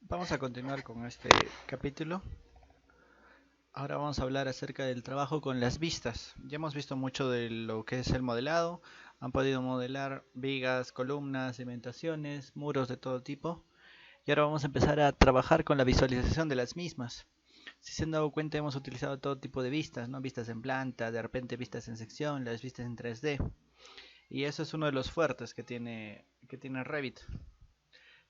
Vamos a continuar con este capítulo. Ahora vamos a hablar acerca del trabajo con las vistas. Ya hemos visto mucho de lo que es el modelado. Han podido modelar vigas, columnas, cimentaciones, muros de todo tipo. Y ahora vamos a empezar a trabajar con la visualización de las mismas. Si se han dado cuenta, hemos utilizado todo tipo de vistas, ¿no? Vistas en planta, de repente vistas en sección, las vistas en 3D. Y eso es uno de los fuertes que tiene Revit.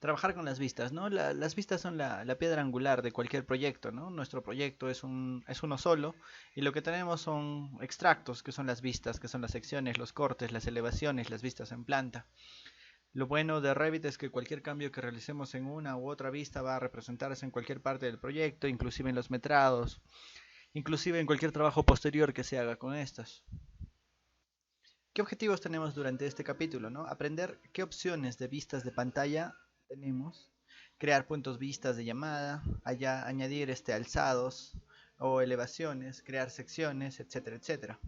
Trabajar con las vistas, ¿no? Las vistas son la piedra angular de cualquier proyecto, ¿no? Nuestro proyecto es uno solo y lo que tenemos son extractos, que son las vistas, que son las secciones, los cortes, las elevaciones, las vistas en planta. Lo bueno de Revit es que cualquier cambio que realicemos en una u otra vista va a representarse en cualquier parte del proyecto, inclusive en los metrados, inclusive en cualquier trabajo posterior que se haga con estas. ¿Qué objetivos tenemos durante este capítulo, no? Aprender qué opciones de vistas de pantalla tenemos, crear puntos vistas de llamada, añadir alzados o elevaciones, crear secciones, etcétera, etcétera.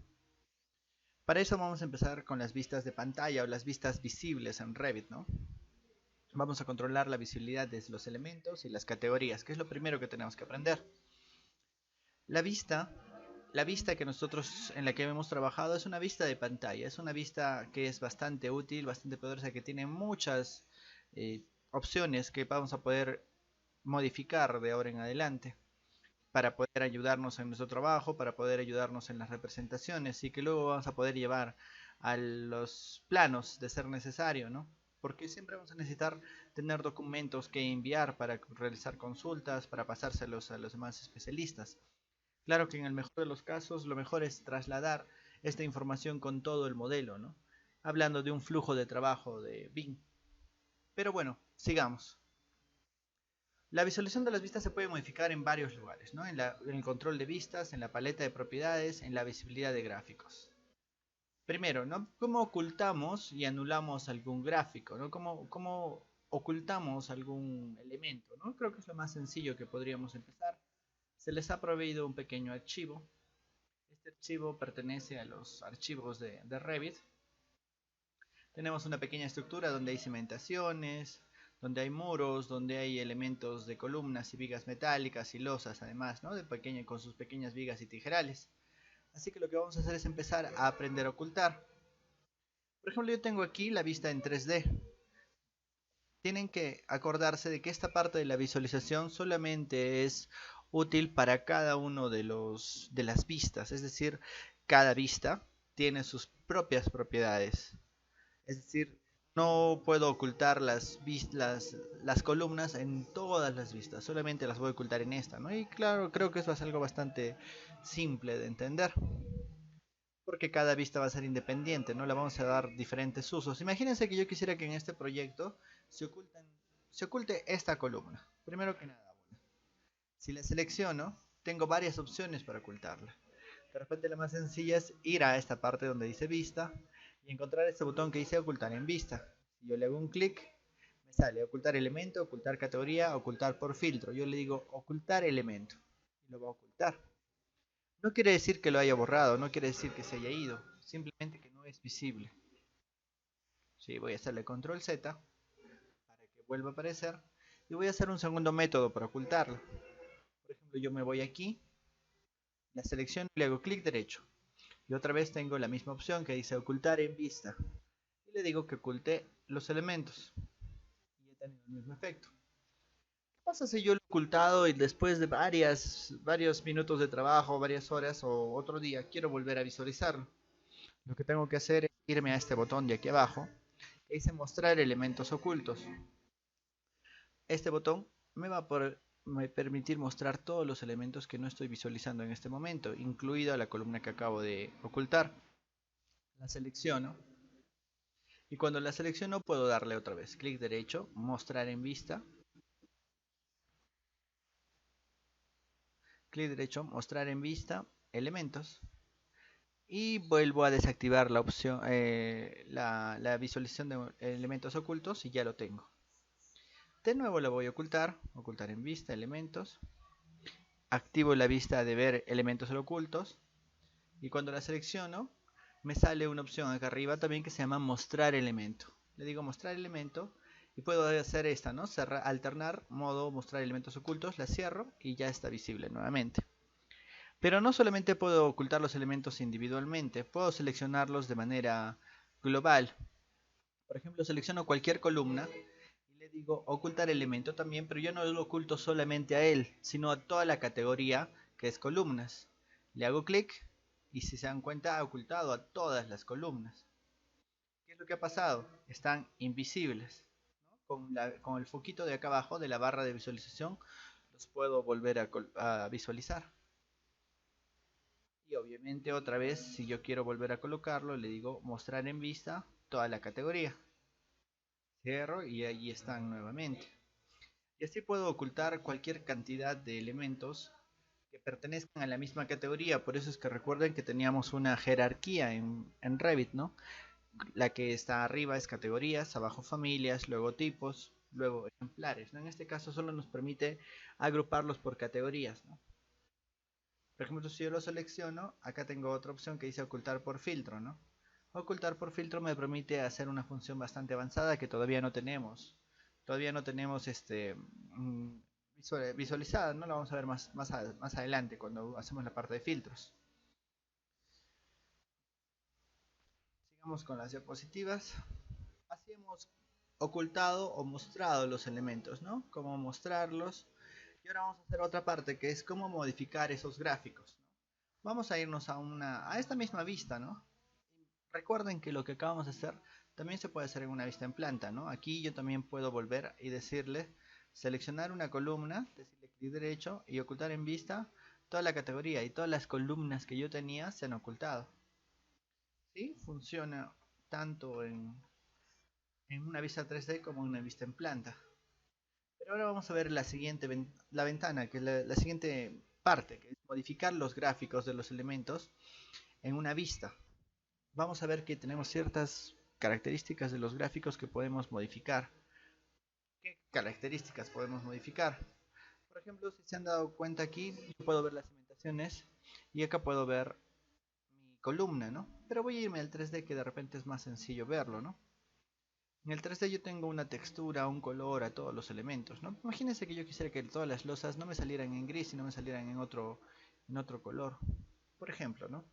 Para eso vamos a empezar con las vistas de pantalla o las vistas visibles en Revit, ¿no? Vamos a controlar la visibilidad de los elementos y las categorías, que es lo primero que tenemos que aprender. La vista, la vista que nosotros en la que hemos trabajado es una vista de pantalla, es una vista que es bastante útil, bastante poderosa, que tiene muchas eh, opciones que vamos a poder modificar de ahora en adelante para poder ayudarnos en nuestro trabajo, para poder ayudarnos en las representaciones y que luego vamos a poder llevar a los planos de ser necesario, ¿no? Porque siempre vamos a necesitar tener documentos que enviar para realizar consultas, para pasárselos a los demás especialistas. Claro que en el mejor de los casos, lo mejor es trasladar esta información con todo el modelo, ¿no? Hablando de un flujo de trabajo de BIM. Pero bueno, sigamos. La visualización de las vistas se puede modificar en varios lugares, ¿no? En el control de vistas, en la paleta de propiedades, en la visibilidad de gráficos. Primero, ¿no? ¿Cómo ocultamos y anulamos algún gráfico, ¿no? ¿Cómo ocultamos algún elemento, ¿no? Creo que es lo más sencillo que podríamos empezar. Se les ha proveído un pequeño archivo. Este archivo pertenece a los archivos de Revit. Tenemos una pequeña estructura donde hay cimentaciones, donde hay muros, donde hay elementos de columnas y vigas metálicas y losas, además, ¿no? Con sus pequeñas vigas y tijerales. Así que lo que vamos a hacer es empezar a aprender a ocultar. Por ejemplo, yo tengo aquí la vista en 3D. Tienen que acordarse de que esta parte de la visualización solamente es útil para cada uno de las vistas, es decir, cada vista tiene sus propias propiedades. Es decir, no puedo ocultar las columnas en todas las vistas, solamente las voy a ocultar en esta, ¿no? Y claro, creo que eso es algo bastante simple de entender, porque cada vista va a ser independiente, no le vamos a dar diferentes usos. Imagínense que yo quisiera que en este proyecto se, oculten, se oculte esta columna. Primero que nada, bueno, si la selecciono, tengo varias opciones para ocultarla. De repente la más sencilla es ir a esta parte donde dice vista y encontrar este botón que dice ocultar en vista. Si yo le hago un clic, me sale ocultar elemento, ocultar categoría, ocultar por filtro. Yo le digo ocultar elemento y lo va a ocultar. No quiere decir que lo haya borrado, no quiere decir que se haya ido, simplemente que no es visible. Sí, voy a hacerle control Z para que vuelva a aparecer y voy a hacer un segundo método para ocultarlo. Por ejemplo, yo me voy aquí, la selecciono y le hago clic derecho. Y otra vez tengo la misma opción que dice ocultar en vista. Y le digo que oculte los elementos. Y he tenido el mismo efecto. ¿Qué pasa si yo lo he ocultado y después de varios minutos de trabajo, varias horas o otro día quiero volver a visualizarlo? Lo que tengo que hacer es irme a este botón de aquí abajo que dice mostrar elementos ocultos. Este botón me va a permitir mostrar todos los elementos que no estoy visualizando en este momento, incluida la columna que acabo de ocultar. La selecciono y cuando la selecciono puedo darle otra vez clic derecho, mostrar en vista, clic derecho, mostrar en vista, elementos y vuelvo a desactivar la opción, la visualización de elementos ocultos y ya lo tengo. De nuevo lo voy a ocultar, ocultar en vista, elementos, activo la vista de ver elementos ocultos y cuando la selecciono me sale una opción acá arriba también que se llama mostrar elemento. Le digo mostrar elemento Y puedo hacer esta, ¿no? Alternar modo mostrar elementos ocultos, la cierro y ya está visible nuevamente. Pero no solamente puedo ocultar los elementos individualmente, puedo seleccionarlos de manera global. Por ejemplo, selecciono cualquier columna y le digo ocultar elemento también, pero yo no lo oculto solamente a él, sino a toda la categoría que es columnas. Le hago clic y si se dan cuenta ha ocultado a todas las columnas. ¿Qué es lo que ha pasado? Están invisibles. ¿No? Con el foquito de acá abajo de la barra de visualización los puedo volver a visualizar. Y obviamente otra vez, si yo quiero volver a colocarlo, le digo mostrar en vista toda la categoría. Cierro y ahí están nuevamente. Y así puedo ocultar cualquier cantidad de elementos que pertenezcan a la misma categoría. Por eso es que recuerden que teníamos una jerarquía en Revit, ¿no? La que está arriba es categorías, abajo familias, luego tipos, luego ejemplares, ¿no? En este caso solo nos permite agruparlos por categorías, ¿no? Por ejemplo, si yo lo selecciono, acá tengo otra opción que dice ocultar por filtro, ¿no? Ocultar por filtro me permite hacer una función bastante avanzada que todavía no tenemos. Todavía no tenemos visualizada, ¿no? La vamos a ver más adelante cuando hacemos la parte de filtros. Sigamos con las diapositivas. Así hemos ocultado o mostrado los elementos, ¿no? Cómo mostrarlos. Y ahora vamos a hacer otra parte que es cómo modificar esos gráficos, ¿no? Vamos a irnos a esta misma vista, ¿no? Recuerden que lo que acabamos de hacer también se puede hacer en una vista en planta, ¿no? Aquí yo también puedo volver y decirle, seleccionar una columna, decirle clic derecho y ocultar en vista toda la categoría y todas las columnas que yo tenía se han ocultado. ¿Sí? Funciona tanto en una vista 3D como en una vista en planta. Pero ahora vamos a ver la siguiente la ventana, que es la siguiente parte, que es modificar los gráficos de los elementos en una vista. Vamos a ver que tenemos ciertas características de los gráficos que podemos modificar. ¿Qué características podemos modificar? Por ejemplo, si se han dado cuenta aquí, yo puedo ver las cimentaciones y acá puedo ver mi columna, ¿no? Pero voy a irme al 3D que de repente es más sencillo verlo, ¿no? En el 3D yo tengo una textura, un color a todos los elementos, ¿no? Imagínense que yo quisiera que todas las losas no me salieran en gris, sino me salieran en otro color. Por ejemplo, ¿no?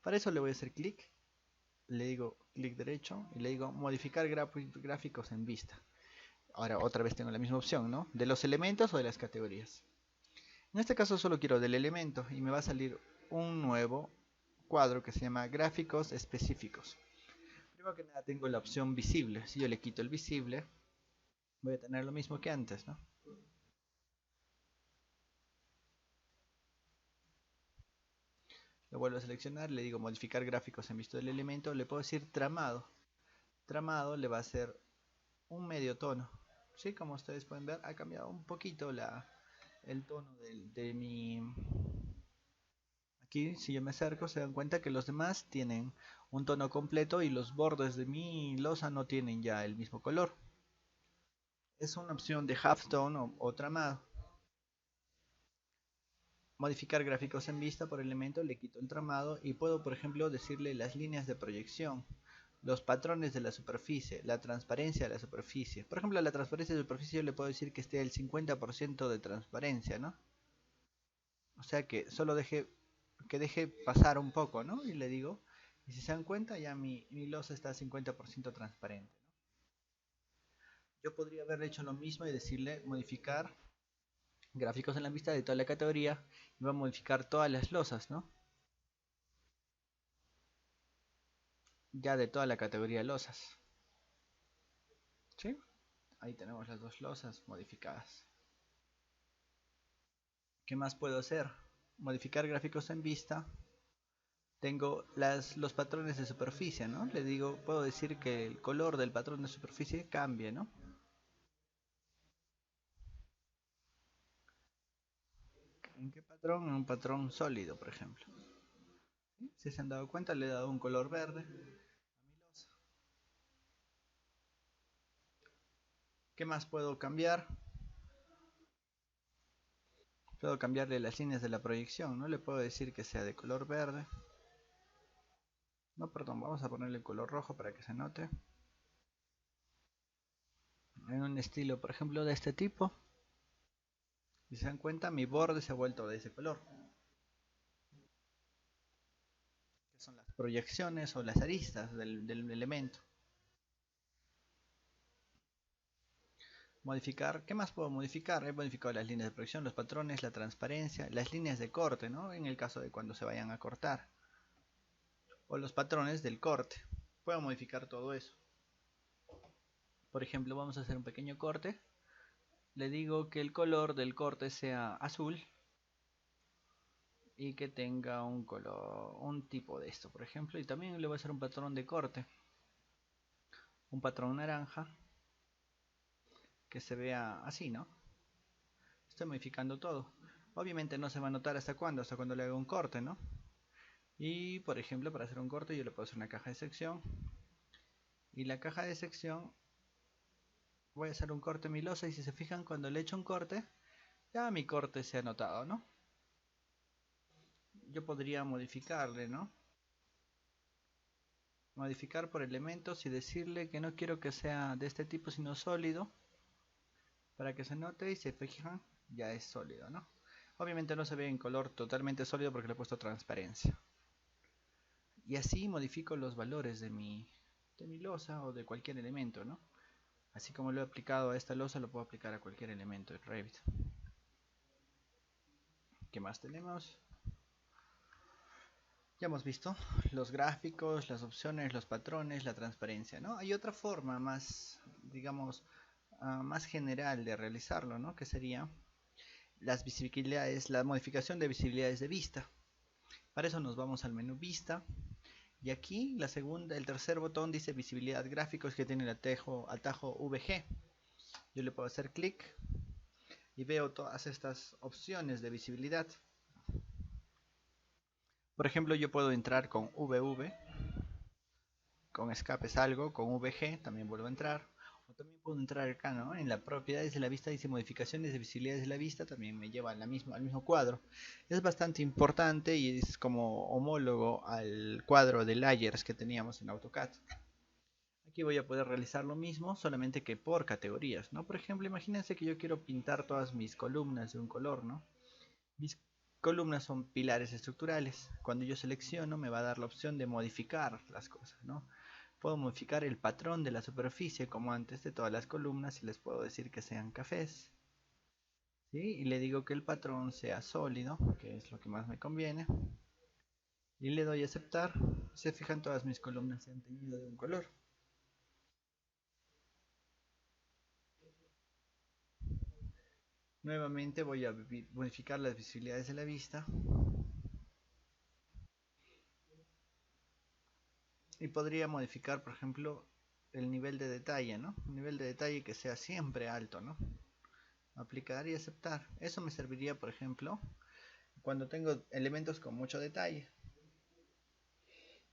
Para eso le voy a hacer clic, le digo clic derecho y le digo modificar gráficos en vista. Ahora otra vez tengo la misma opción, ¿no? De los elementos o de las categorías. En este caso solo quiero del elemento y me va a salir un nuevo cuadro que se llama gráficos específicos. Primero que nada tengo la opción visible. Si yo le quito el visible, voy a tener lo mismo que antes, ¿no? Lo vuelvo a seleccionar, le digo modificar gráficos en vista del elemento, le puedo decir tramado. Tramado le va a hacer un medio tono. ¿Sí? Como ustedes pueden ver, ha cambiado un poquito el tono de mi... Aquí, si yo me acerco, se dan cuenta que los demás tienen un tono completo y los bordes de mi losa no tienen ya el mismo color. Es una opción de halftone o tramado. Modificar gráficos en vista por elemento, le quito el tramado y puedo, por ejemplo, decirle las líneas de proyección, los patrones de la superficie, la transparencia de la superficie. Por ejemplo, la transparencia de la superficie yo le puedo decir que esté al 50% de transparencia, ¿no? O sea que solo deje pasar un poco, ¿no? Y le digo, y si se dan cuenta, ya mi losa está al 50% transparente, ¿no? Yo podría haber hecho lo mismo y decirle modificar gráficos en la vista de toda la categoría y va a modificar todas las losas, ¿no? Ya de toda la categoría de losas. ¿Sí? Ahí tenemos las dos losas modificadas. ¿Qué más puedo hacer? Modificar gráficos en vista. Tengo los patrones de superficie, ¿no? Le digo, puedo decir que el color del patrón de superficie cambie, ¿no? ¿En qué patrón? En un patrón sólido, por ejemplo. ¿Sí? Si se han dado cuenta, le he dado un color verde a mi losa. ¿Qué más puedo cambiar? Puedo cambiarle las líneas de la proyección, ¿no? Le puedo decir que sea de color verde. No, perdón, vamos a ponerle el color rojo para que se note. en un estilo, por ejemplo, de este tipo. Si se dan cuenta, mi borde se ha vuelto de ese color, que son las proyecciones o las aristas del elemento. Modificar, ¿qué más puedo modificar? He modificado las líneas de proyección, los patrones, la transparencia, las líneas de corte, ¿no? En el caso de cuando se vayan a cortar. O los patrones del corte. Puedo modificar todo eso. Por ejemplo, vamos a hacer un pequeño corte. Le digo que el color del corte sea azul y que tenga un color, un tipo de esto, por ejemplo. Y también le voy a hacer un patrón de corte. Un patrón naranja que se vea así, ¿no? Estoy modificando todo. Obviamente no se va a notar hasta cuándo, hasta cuando le haga un corte, ¿no? Y por ejemplo, para hacer un corte yo le puedo hacer una caja de sección. Y la caja de sección voy a hacer un corte milosa y si se fijan cuando le echo un corte, ya mi corte se ha notado, ¿no? Yo podría modificarle, ¿no? Modificar por elementos y decirle que no quiero que sea de este tipo sino sólido. Para que se note y se fijan, ya es sólido, ¿no? Obviamente no se ve en color totalmente sólido porque le he puesto transparencia. Y así modifico los valores de mi losa o de cualquier elemento, ¿no? Así como lo he aplicado a esta losa, lo puedo aplicar a cualquier elemento de Revit. ¿Qué más tenemos? Ya hemos visto los gráficos, las opciones, los patrones, la transparencia, ¿no? Hay otra forma más, digamos, más general de realizarlo, ¿no? Que sería las visibilidades, la modificación de visibilidades de vista. Para eso nos vamos al menú vista y aquí el tercer botón dice visibilidad gráficos que tiene el atajo VG. Yo le puedo hacer clic y veo todas estas opciones de visibilidad. Por ejemplo, yo puedo entrar con VV, con escape salgo, con VG también vuelvo a entrar. O también puedo entrar acá, ¿no? En las propiedades de la vista dice modificaciones de visibilidades de la vista, también me lleva al mismo cuadro. Es bastante importante y es como homólogo al cuadro de layers que teníamos en AutoCAD. Aquí voy a poder realizar lo mismo, solamente que por categorías, ¿no? Por ejemplo, imagínense que yo quiero pintar todas mis columnas de un color, ¿no? Mis columnas son pilares estructurales. Cuando yo selecciono me va a dar la opción de modificar las cosas, ¿no? Puedo modificar el patrón de la superficie como antes de todas las columnas y les puedo decir que sean cafés, ¿sí? Y le digo que el patrón sea sólido, que es lo que más me conviene. Y le doy a aceptar. Se fijan, todas mis columnas se han teñido de un color. Nuevamente voy a modificar las visibilidades de la vista y podría modificar, por ejemplo, el nivel de detalle, ¿no? Un nivel de detalle que sea siempre alto, ¿no? Aplicar y aceptar. Eso me serviría, por ejemplo, cuando tengo elementos con mucho detalle.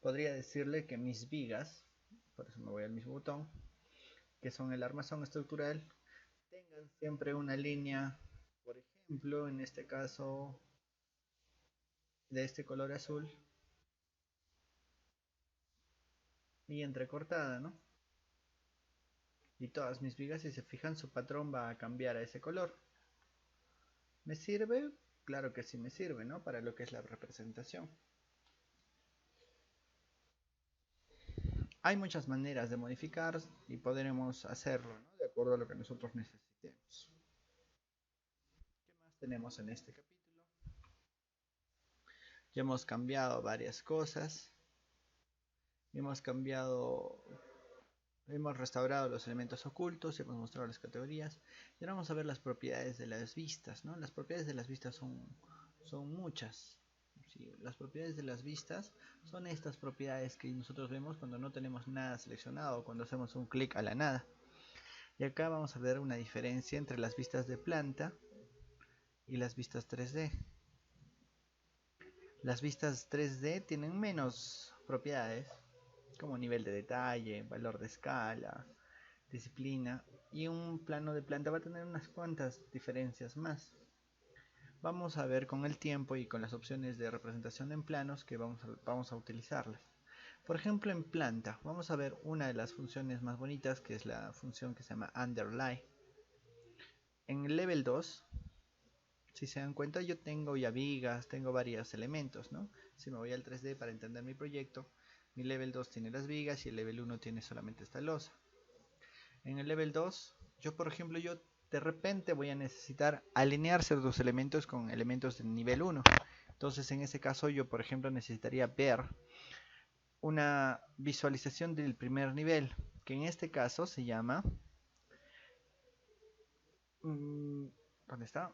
Podría decirle que mis vigas, por eso me voy al mismo botón, que son el armazón estructural, tengan siempre una línea, por ejemplo, en este caso, de este color azul y entrecortada, ¿no? Y todas mis vigas, si se fijan, su patrón va a cambiar a ese color. ¿Me sirve? Claro que sí me sirve, ¿no? Para lo que es la representación. Hay muchas maneras de modificar y podremos hacerlo, ¿no? De acuerdo a lo que nosotros necesitemos. ¿Qué más tenemos en este capítulo? Ya hemos cambiado varias cosas. Hemos cambiado, hemos restaurado los elementos ocultos, hemos mostrado las categorías. Y ahora vamos a ver las propiedades de las vistas, ¿no? Las propiedades de las vistas son muchas. Sí, las propiedades de las vistas son estas propiedades que nosotros vemos cuando no tenemos nada seleccionado, cuando hacemos un clic a la nada. Y acá vamos a ver una diferencia entre las vistas de planta y las vistas 3D. Las vistas 3D tienen menos propiedades, como nivel de detalle, valor de escala, disciplina, y un plano de planta va a tener unas cuantas diferencias más. Vamos a ver con el tiempo y con las opciones de representación en planos que vamos a utilizarlas. Por ejemplo, en planta, vamos a ver una de las funciones más bonitas, que es la función que se llama underlie. En el level 2, si se dan cuenta, yo tengo ya vigas, tengo varios elementos, ¿no? Si me voy al 3D para entender mi proyecto, mi level 2 tiene las vigas y el level 1 tiene solamente esta losa. En el level 2, yo por ejemplo, yo de repente voy a necesitar alinear ciertos elementos con elementos del nivel 1. Entonces en ese caso yo por ejemplo necesitaría ver una visualización del primer nivel, que en este caso se llama... ¿Dónde está?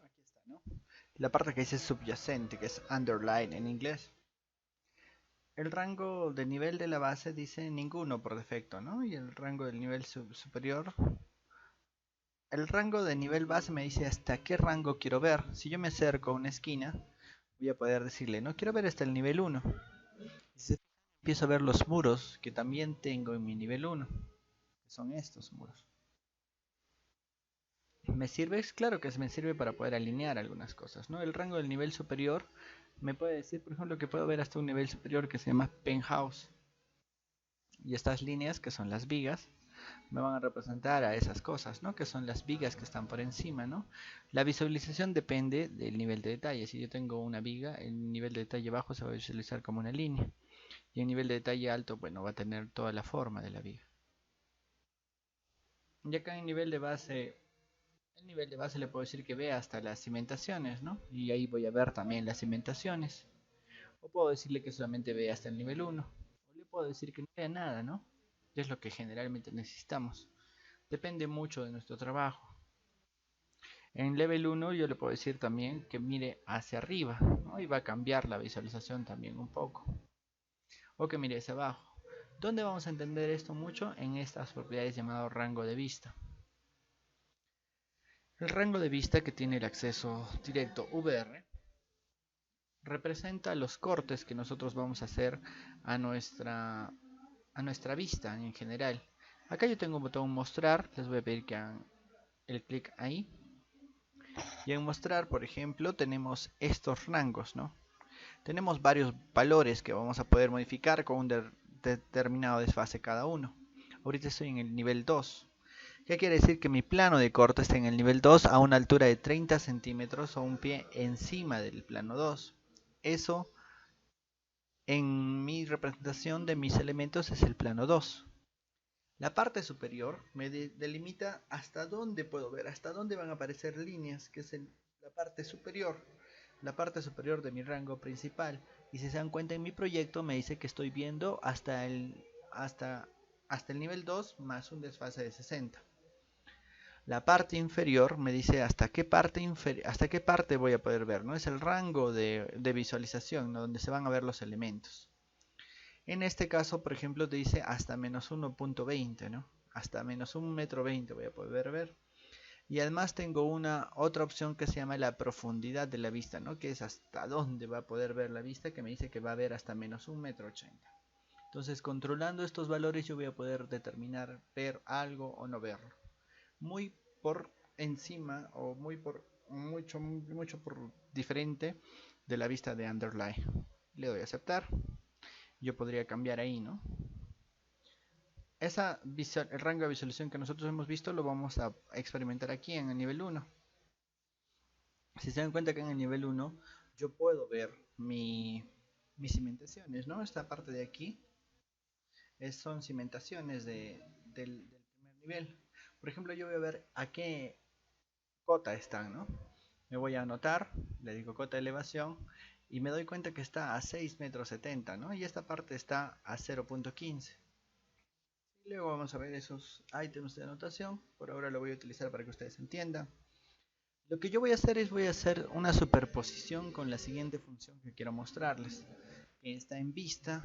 Aquí está, ¿no? La parte que dice subyacente, que es underline en inglés. El rango de nivel de la base dice ninguno por defecto, ¿no? Y el rango del nivel superior, el rango de nivel base me dice hasta qué rango quiero ver. Si yo me acerco a una esquina, voy a poder decirle, no quiero ver hasta el nivel 1. Y si empiezo a ver los muros que también tengo en mi nivel 1, que son estos muros. ¿Me sirve? Claro que me sirve para poder alinear algunas cosas, ¿no? El rango del nivel superior me puede decir, por ejemplo, que puedo ver hasta un nivel superior que se llama penthouse. Y estas líneas, que son las vigas, me van a representar a esas cosas, ¿no? Que son las vigas que están por encima, ¿no? La visualización depende del nivel de detalle. Si yo tengo una viga, el nivel de detalle bajo se va a visualizar como una línea. Y el nivel de detalle alto, bueno, va a tener toda la forma de la viga. Y acá en nivel de base, el nivel de base le puedo decir que vea hasta las cimentaciones, ¿no? Y ahí voy a ver también las cimentaciones. O puedo decirle que solamente vea hasta el nivel 1. O le puedo decir que no vea nada, ¿no? Que es lo que generalmente necesitamos. Depende mucho de nuestro trabajo. En level 1 yo le puedo decir también que mire hacia arriba, ¿no? Y va a cambiar la visualización también un poco. O que mire hacia abajo. ¿Dónde vamos a entender esto mucho? En estas propiedades llamado rango de vista. El rango de vista, que tiene el acceso directo VR, representa los cortes que nosotros vamos a hacer a nuestra vista en general. Acá yo tengo un botón mostrar, les voy a pedir que hagan el clic ahí. Y en mostrar, por ejemplo, tenemos estos rangos, ¿no? Tenemos varios valores que vamos a poder modificar con un determinado desfase cada uno. Ahorita estoy en el nivel 2. ¿Qué quiere decir? Que mi plano de corte está en el nivel 2 a una altura de 30 centímetros o un pie encima del plano 2. Eso en mi representación de mis elementos es el plano 2. La parte superior me delimita hasta dónde puedo ver, hasta dónde van a aparecer líneas, que es la parte superior. La parte superior de mi rango principal. Y si se dan cuenta en mi proyecto me dice que estoy viendo hasta el nivel 2 más un desfase de 60. La parte inferior me dice hasta qué parte voy a poder ver, ¿no? Es el rango de visualización, ¿no? Donde se van a ver los elementos. En este caso, por ejemplo, te dice hasta menos 1.20, ¿no? Hasta menos 1,20 m voy a poder ver. Y además tengo una otra opción que se llama la profundidad de la vista, ¿no? Que es hasta dónde va a poder ver la vista, que me dice que va a ver hasta menos 1,80 m. Entonces, controlando estos valores yo voy a poder determinar ver algo o no verlo. Muy por encima o mucho por diferente de la vista de underlie. Le doy a aceptar. Yo podría cambiar ahí, ¿no? El rango de visualización que nosotros hemos visto lo vamos a experimentar aquí en el nivel 1. Si se dan cuenta que en el nivel 1 yo puedo ver mis cimentaciones, ¿no? Esta parte de aquí son cimentaciones del primer nivel. Por ejemplo, yo voy a ver a qué cota están, ¿no? Me voy a anotar, le digo cota de elevación y me doy cuenta que está a 6,70 m, ¿no? Y esta parte está a 0.15. Luego vamos a ver esos ítems de anotación. Por ahora lo voy a utilizar para que ustedes entiendan. Lo que yo voy a hacer es una superposición con la siguiente función que quiero mostrarles. Está en vista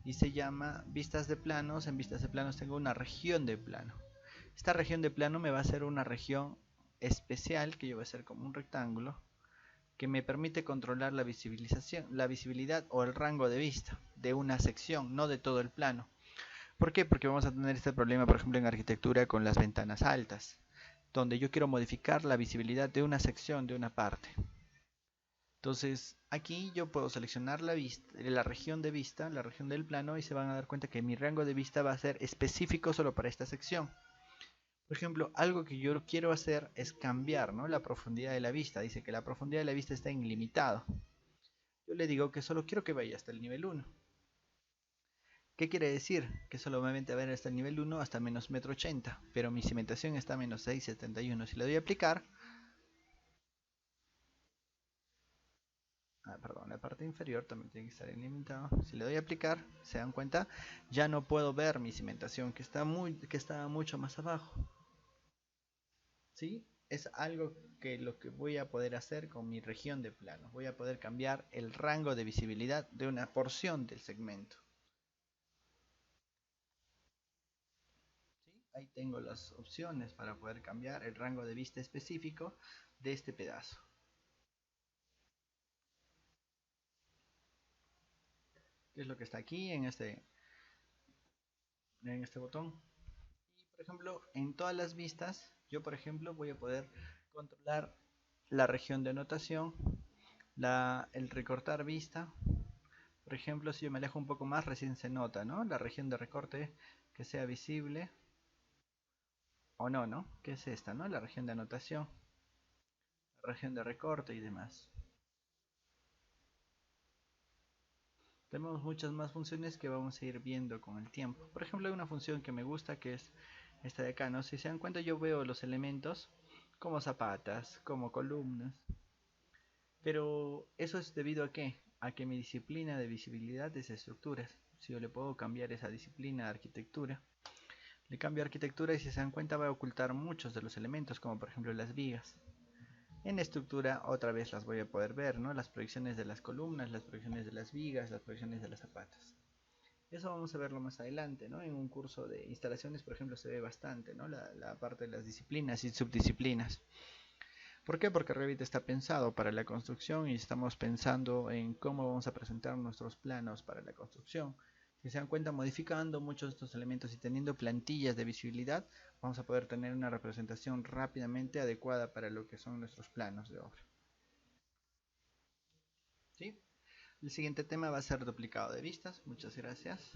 y se llama vistas de planos. En vistas de planos tengo una región de plano. Esta región de plano me va a hacer una región especial que yo voy a hacer como un rectángulo que me permite controlar la visibilización, la visibilidad o el rango de vista de una sección, no de todo el plano. ¿Por qué? Porque vamos a tener este problema, por ejemplo, en arquitectura con las ventanas altas, donde yo quiero modificar la visibilidad de una sección, de una parte. Entonces, aquí yo puedo seleccionar la vista, la región de vista, la región del plano, y se van a dar cuenta que mi rango de vista va a ser específico solo para esta sección. Por ejemplo, algo que yo quiero hacer es cambiar, ¿no?, la profundidad de la vista. Dice que la profundidad de la vista está en ilimitado. Yo le digo que solo quiero que vaya hasta el nivel 1. ¿Qué quiere decir? Que solamente va a ver hasta el nivel 1 hasta menos 1,80 m, pero mi cimentación está a menos 6,71. Si le doy a aplicar, perdón, la parte inferior también tiene que estar ilimitado. Si le doy a aplicar, se dan cuenta, ya no puedo ver mi cimentación que está mucho más abajo. ¿Sí? Es algo que lo que voy a poder hacer con mi región de plano. Voy a poder cambiar el rango de visibilidad de una porción del segmento. ¿Sí? Ahí tengo las opciones para poder cambiar el rango de vista específico de este pedazo. ¿Qué es lo que está aquí en este botón? Y por ejemplo, en todas las vistas, yo por ejemplo voy a poder controlar la región de anotación, el recortar vista. Por ejemplo, si yo me alejo un poco más, recién se nota, ¿no?, la región de recorte que sea visible o no, ¿no? Que es esta, ¿no? La región de anotación, la región de recorte y demás. Tenemos muchas más funciones que vamos a ir viendo con el tiempo. Por ejemplo, hay una función que me gusta que es esta de acá, ¿no? Si se dan cuenta, yo veo los elementos como zapatas, como columnas, pero eso es debido a qué? A que mi disciplina de visibilidad es estructuras. Si yo le puedo cambiar esa disciplina a arquitectura, le cambio a arquitectura y si se dan cuenta va a ocultar muchos de los elementos, como por ejemplo las vigas. En estructura otra vez las voy a poder ver, ¿no? Las proyecciones de las columnas, las proyecciones de las vigas, las proyecciones de las zapatas. Eso vamos a verlo más adelante, ¿no? En un curso de instalaciones, por ejemplo, se ve bastante, ¿no?, la parte de las disciplinas y subdisciplinas. ¿Por qué? Porque Revit está pensado para la construcción y estamos pensando en cómo vamos a presentar nuestros planos para la construcción. Si se dan cuenta, modificando muchos de estos elementos y teniendo plantillas de visibilidad, vamos a poder tener una representación rápidamente adecuada para lo que son nuestros planos de obra. ¿Sí? El siguiente tema va a ser duplicado de vistas. Muchas gracias.